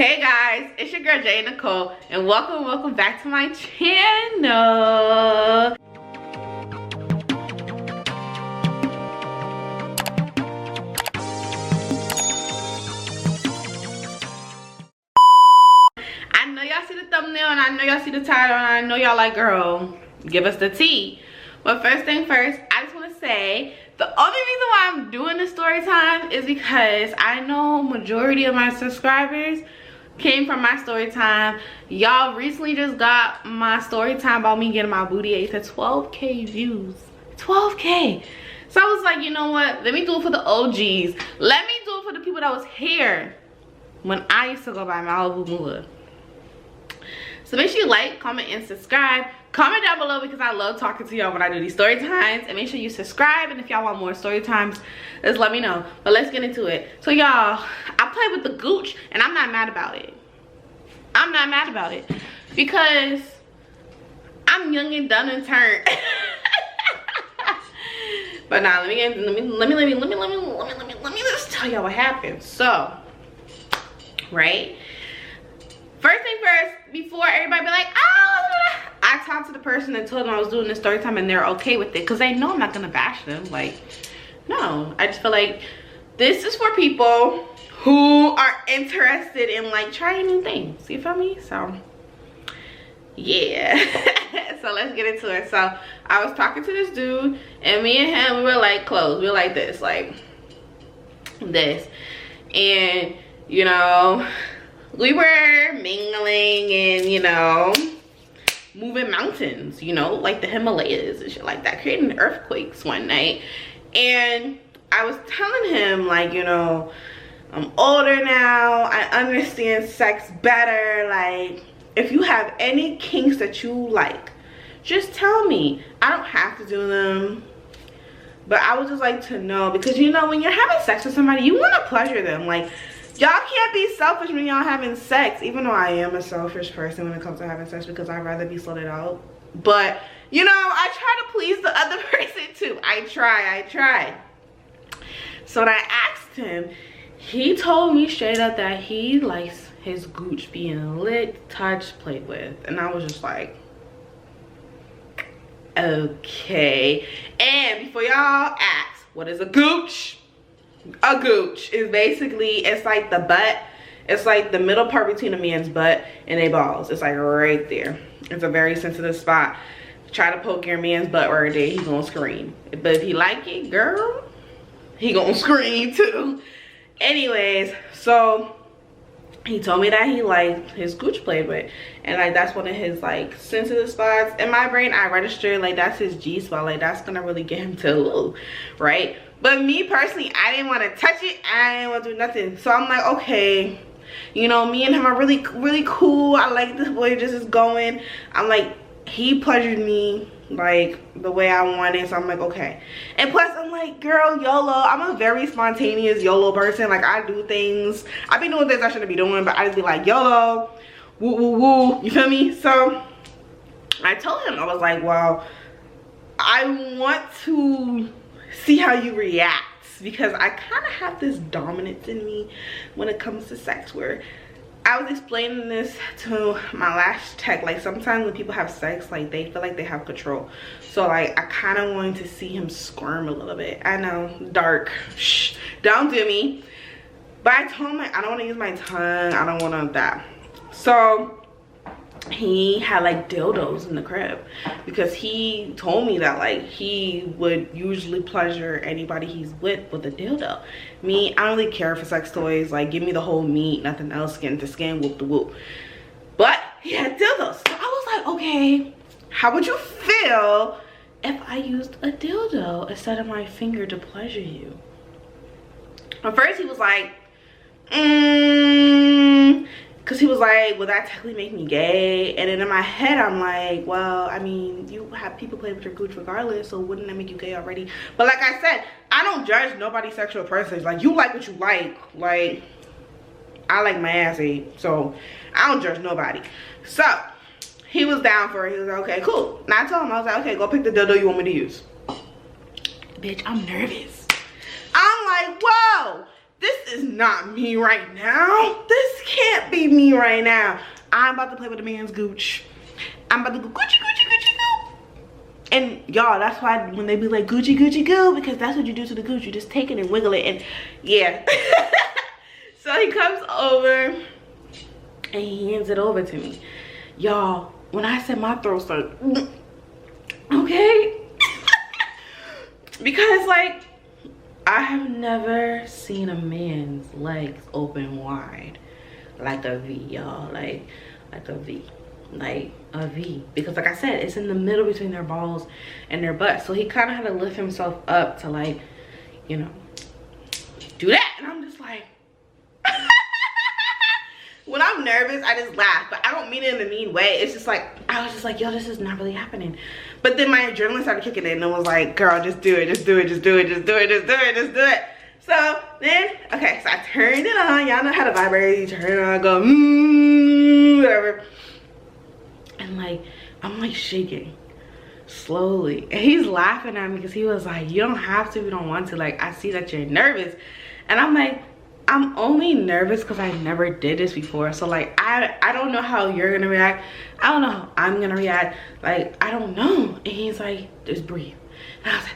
Hey guys, it's your girl Jay Nicole, and welcome back to my channel. I know y'all see the thumbnail, and I know y'all see the title, and I know y'all like, girl, give us the tea. But first thing first, I just want to say the only reason why I'm doing this story time is because I know majority of my subscribers came from my story time. Y'all recently just got my story time about me getting my booty ate to 12K views. 12K. So I was like, you know what, let me do it for the OGs. Let me do it for the people that was here when I used to go by Malibu Moolah. So make sure you like, comment, and subscribe. Comment down below because I love talking to y'all when I do these story times. And make sure you subscribe, and if y'all want more story times, just let me know. But let's get into it. So y'all, I played with the gooch, and I'm not mad about it. I'm not mad about it because I'm young and done and turned. But now let me just tell y'all what happened. So, right, first thing first, before everybody be like, oh, I talked to the person and told them I was doing this story time, and they're okay with it because they know I'm not gonna bash them. Like, no, I just feel like this is for people who are interested in like trying new things, you feel me? So yeah. So let's get into it. So I was talking to this dude, and me and him, we were like close. We were like this, like this, and you know, we were mingling and, you know, moving mountains, you know, like the Himalayas and shit like that, creating earthquakes one night. And I was telling him, like, you know, I'm older now, I understand sex better. Like, if you have any kinks that you like, just tell me. I don't have to do them, but I would just like to know, because, you know, when you're having sex with somebody, you want to pleasure them. Like, y'all can't be selfish when y'all having sex, even though I am a selfish person when it comes to having sex, because I'd rather be slutted out. But, you know, I try to please the other person too. I try. So when I asked him, he told me straight up that he likes his gooch being licked, touched, played with. And I was just like, okay. And before y'all ask, what is a gooch? A gooch is basically, it's like the butt. It's like the middle part between a man's butt and their balls. It's like right there. It's a very sensitive spot. Try to poke your man's butt right there, he's gonna scream. But if he like it, girl, he gonna scream too. Anyways, so he told me that he liked his gooch played with, and like that's one of his like sensitive spots. In my brain, I registered like that's his G spot. Like that's gonna really get him to ooh, right? But me personally, I didn't want to touch it. I didn't want to do nothing. So I'm like, okay, you know, me and him are really cool. I like this boy just is going. I'm like, he pleasured me like the way I wanted. So I'm like, okay. And plus I'm like, girl, YOLO. I'm a very spontaneous YOLO person. Like, I do things. I be doing things I shouldn't be doing, but I just be like, YOLO, woo woo woo, you feel me? So I told him, I was like, well, I want to see how you react, because I kind of have this dominance in me when it comes to sex, where I was explaining this to my last tech. Like, sometimes when people have sex, like, they feel like they have control. So like, I kind of wanted to see him squirm a little bit. I know, dark, shh, don't do me. But I told him, like, I don't want to use my tongue, I don't want to that. So he had like dildos in the crib, because he told me that like he would usually pleasure anybody he's with a dildo. Me, I don't really care for sex toys. Like, give me the whole meat, nothing else, skin to skin, whoop the whoop. But he had dildos. So I was like, okay, how would you feel if I used a dildo instead of my finger to pleasure you? At first he was like, because he was like, well, that technically make me gay. And then in my head, I'm like, well, I mean, you have people play with your gooch regardless, so wouldn't that make you gay already? But like I said, I don't judge nobody's sexual preference. Like, you like what you like. Like, I like my ass ate, so I don't judge nobody. So he was down for it. He was like, okay, cool. And I told him, I was like, okay, go pick the dildo you want me to use. Bitch, I'm nervous. I'm like, whoa, this is not me right now. This can't be me right now. I'm about to play with a man's gooch. I'm about to go Gucci, Gucci, Gucci, goo. And y'all, that's why when they be like Gucci, Gucci, goo, because that's what you do to the gooch. You just take it and wiggle it, and yeah. So he comes over and he hands it over to me. Y'all, when I said my throat started, okay? Because like, I have never seen a man's legs open wide like a V, y'all. Like a V. Like a V. Because like I said, it's in the middle between their balls and their butt. So he kind of had to lift himself up to like, you know, do that. And I'm just like, when I'm nervous, I just laugh. But I don't mean it in a mean way. It's just like, I was just like, yo, this is not really happening. But then my adrenaline started kicking in and it was like, girl, just do it, just do it, just do it, just do it, just do it, just do it. So then, okay, so I turned it on. Y'all know how to vibrate. You turn it on, go, whatever. And like, I'm like shaking slowly. And he's laughing at me because he was like, you don't have to if you don't want to. Like, I see that you're nervous. And I'm like, I'm only nervous because I never did this before. So like, I don't know how you're gonna react. I don't know how I'm gonna react. Like, I don't know. And he's like, just breathe. And I was like,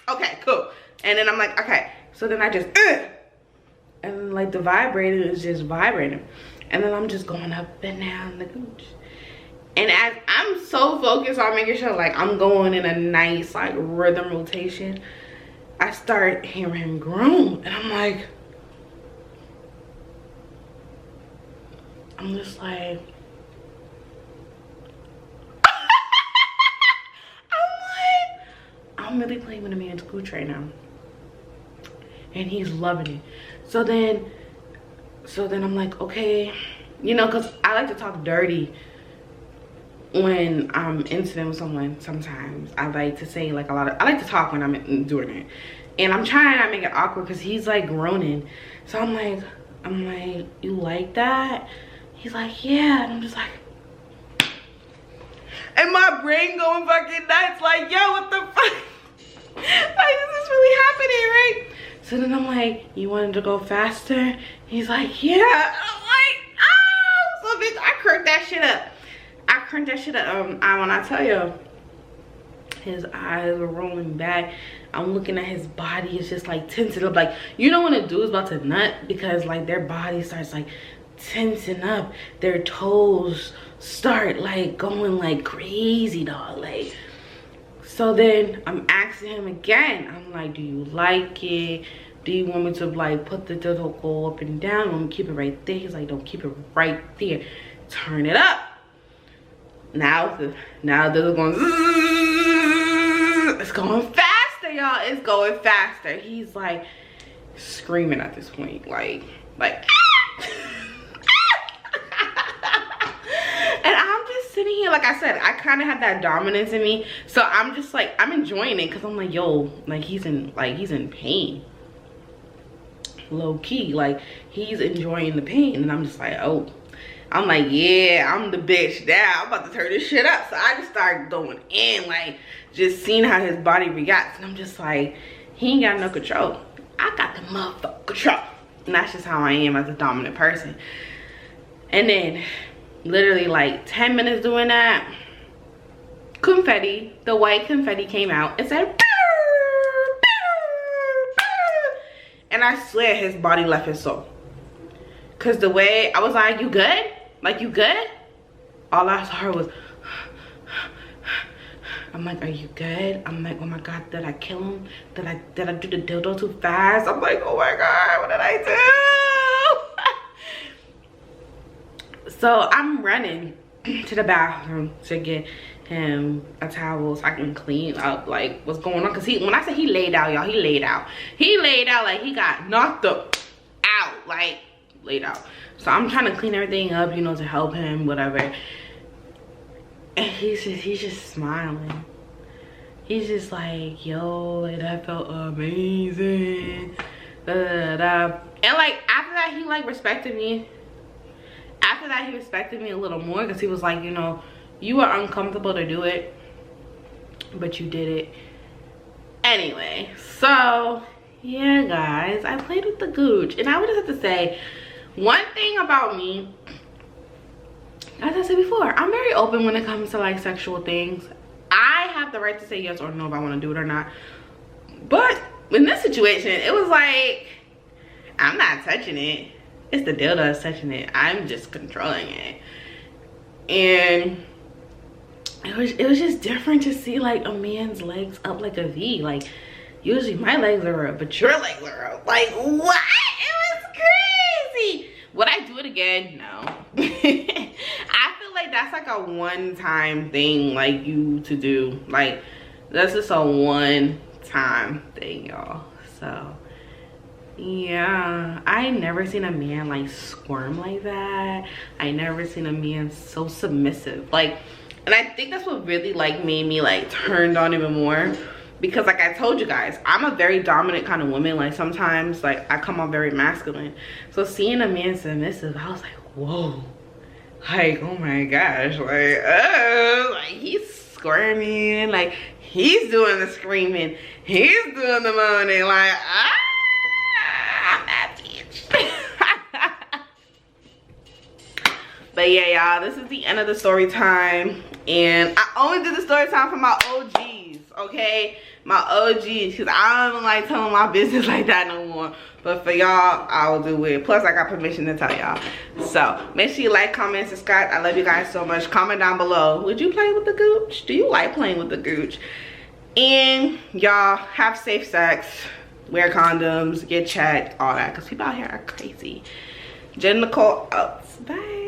okay, cool. And then I'm like, okay. So then I just, and like the vibrator is just vibrating. And then I'm just going up and down the gooch. And as I'm so focused on making sure like I'm going in a nice like rhythm rotation, I start hearing him groan. And I'm like, I'm just like, I'm really playing with a man's gooch right now. And he's loving it. So then I'm like, okay, you know, because I like to talk dirty when I'm intimate with someone. Sometimes I like to say like I like to talk when I'm doing it. And I'm trying not to make it awkward because he's like groaning. So I'm like, you like that? He's like, yeah. And I'm just like, and my brain going fucking nuts, like, yo, what the fuck? Like, is this really happening, right? So then I'm like, you wanted to go faster? He's like, yeah. And I'm like, oh, so bitch, I cranked that shit up. I cranked that shit up. When I tell you, his eyes were rolling back. I'm looking at his body. It's just like tensing up. Like, you know when a dude's about to nut, because like their body starts like tensing up. Their toes start like going like crazy, dog. Like, so then I'm asking him again. I'm like, do you like it? Do you want me to like put the dildo go up and down? Want me to keep it right there? He's like, don't, keep it right there. Turn it up. Now this is going, it's going faster, y'all. It's going faster. He's like screaming at this point, like and I'm just sitting here, like I said, I kind of have that dominance in me, so I'm just like, I'm enjoying it because I'm like, yo, like he's in pain, low key, like he's enjoying the pain. And I'm just like, oh, I'm like, yeah, I'm the bitch now. I'm about to turn this shit up. So I just started going in, like just seeing how his body reacts. And I'm just like, he ain't got no control. I got the motherfucker control. And that's just how I am as a dominant person. And then literally like 10 minutes doing that, confetti, the white confetti came out. It said, and I swear his body left his soul. Cause the way I was like, you good? Like, you good? All I heard was, I'm like, are you good? I'm like, oh my God, did I kill him? Did I do the dildo too fast? I'm like, oh my God, what did I do? So I'm running to the bathroom to get him a towel so I can clean up like what's going on. Cause when I say he laid out, y'all, he laid out. He laid out like he got knocked up out, like laid out. So I'm trying to clean everything up, you know, to help him, whatever. And he's just smiling. He's just like, yo, like, that felt amazing. Da, da, da. And like after that, he like respected me. After that, he respected me a little more because he was like, you know, you were uncomfortable to do it, but you did it. Anyway, so yeah guys, I played with the gooch, and I would just have to say one thing about me. As I said before, I'm very open when it comes to like sexual things. I have the right to say yes or no if I want to do it or not. But in this situation, it was like, I'm not touching it. It's the dildo that's touching it. I'm just controlling it. And it was just different to see like a man's legs up like a V. Like usually my legs are up, but your legs are up. Like what? It was crazy. Would I do it again? No. I feel like that's like a one-time thing, like you to do. Like that's just a one-time thing, y'all. So yeah, I never seen a man like squirm like that. I never seen a man so submissive. Like, and I think that's what really like made me like turned on even more. Because like I told you guys, I'm a very dominant kind of woman. Like sometimes like I come off very masculine. So seeing a man submissive, I was like, whoa. Like, oh my gosh. Like, oh, like he's squirming. Like he's doing the screaming. He's doing the moaning. Like, I'm that bitch. But yeah, y'all, this is the end of the story time. And I only did the story time for my OGs, okay? My OGs, because I don't even like telling my business like that no more. But for y'all, I will do it. Plus, I got permission to tell y'all. So, make sure you like, comment, subscribe. I love you guys so much. Comment down below. Would you play with the gooch? Do you like playing with the gooch? And y'all, have safe sex. Wear condoms. Get checked. All that. Because people out here are crazy. Jen Nicole out. Bye.